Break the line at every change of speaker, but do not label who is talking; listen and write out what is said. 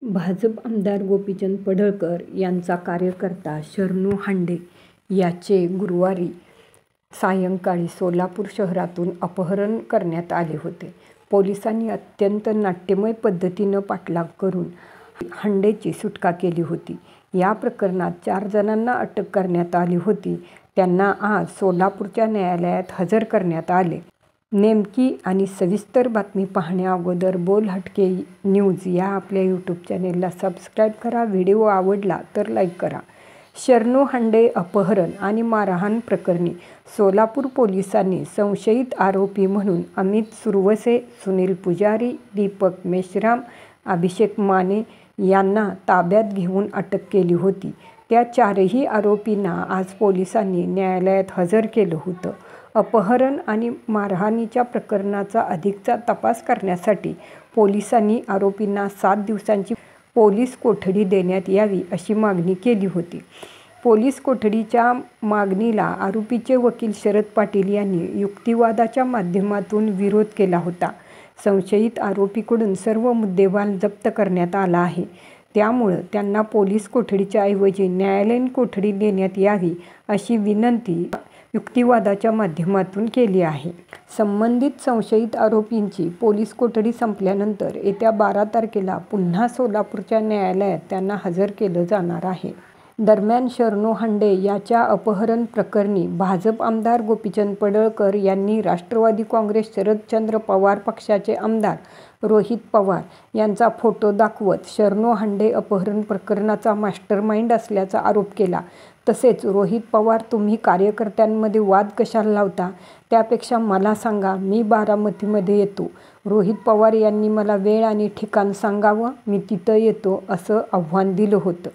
भाजप आमदार गोपीचंद पडळकर यांचा कार्यकर्ता शरणू हांडे याचे गुरुवारी सायंकाळी सोलापूर शहरातून अपहरण करण्यात आले होते. पोलिसांनी अत्यंत नाट्यमय पद्धतीनं पाठलाग करून हांडेची सुटका केली होती. या प्रकरणात 4 जणांना अटक करण्यात आली होती. त्यांना आज सोलापूरच्या न्यायालयात हजर करण्यात आले. नेमकी आणि सविस्तर बातमी पाहण्याअगोदर बोल हटके न्यूज या आपल्या यूट्यूब चॅनेलला सबस्क्राईब करा. व्हिडिओ आवडला तर लाईक करा. शरणू हांडे अपहरण आणि मारहाण प्रकरणी सोलापूर पोलिसांनी संशयित आरोपी म्हणून अमित सुरवसे, सुनील पुजारी, दीपक मेश्राम, अभिषेक माने यांना ताब्यात घेऊन अटक केली होती. त्या 4ही आरोपींना आज पोलिसांनी न्यायालयात हजर केलं होतं. अपहरण आणि मारहाणीच्या प्रकरणाचा अधिकचा तपास करण्यासाठी पोलिसांनी आरोपींना 7 दिवसांची पोलीस कोठडी देण्यात यावी अशी मागणी केली होती. पोलीस कोठडीच्या मागणीला आरोपीचे वकील शरद पाटील यांनी युक्तिवादाच्या माध्यमातून विरोध केला होता. संशयित आरोपीकडून सर्व मुद्देमाल जप्त करण्यात आला आहे. त्यामुळं त्यांना पोलीस कोठडीच्या ऐवजी न्यायालयीन कोठडी देण्यात यावी अशी विनंती युक्तिवादाच्या माध्यमातून केली आहे. संबंधित संशयित आरोपींची पोलीस कोठडी संपल्यानंतर येत्या 12 तारखेला पुन्हा सोलापूरच्या न्यायालयात त्यांना हजर केलं जाणार आहे. दरम्यान शरणू हांडे याच्या अपहरण प्रकरणी भाजप आमदार गोपीचंद पडळकर यांनी राष्ट्रवादी काँग्रेस शरदचंद्र पवार पक्षाचे आमदार रोहित पवार यांचा फोटो दाखवत शरणू हांडे अपहरण प्रकरणाचा मास्टरमाइंड असल्याचा आरोप केला. तसेच रोहित पवार, तुम्ही कार्यकर्त्यांमध्ये वाद कशाला लावता? त्यापेक्षा मला सांगा, मी बारामतीमध्ये येतो. रोहित पवार यांनी मला वेळ आणि ठिकाण सांगावं, मी तिथं येतो असं आव्हान दिलं होतं.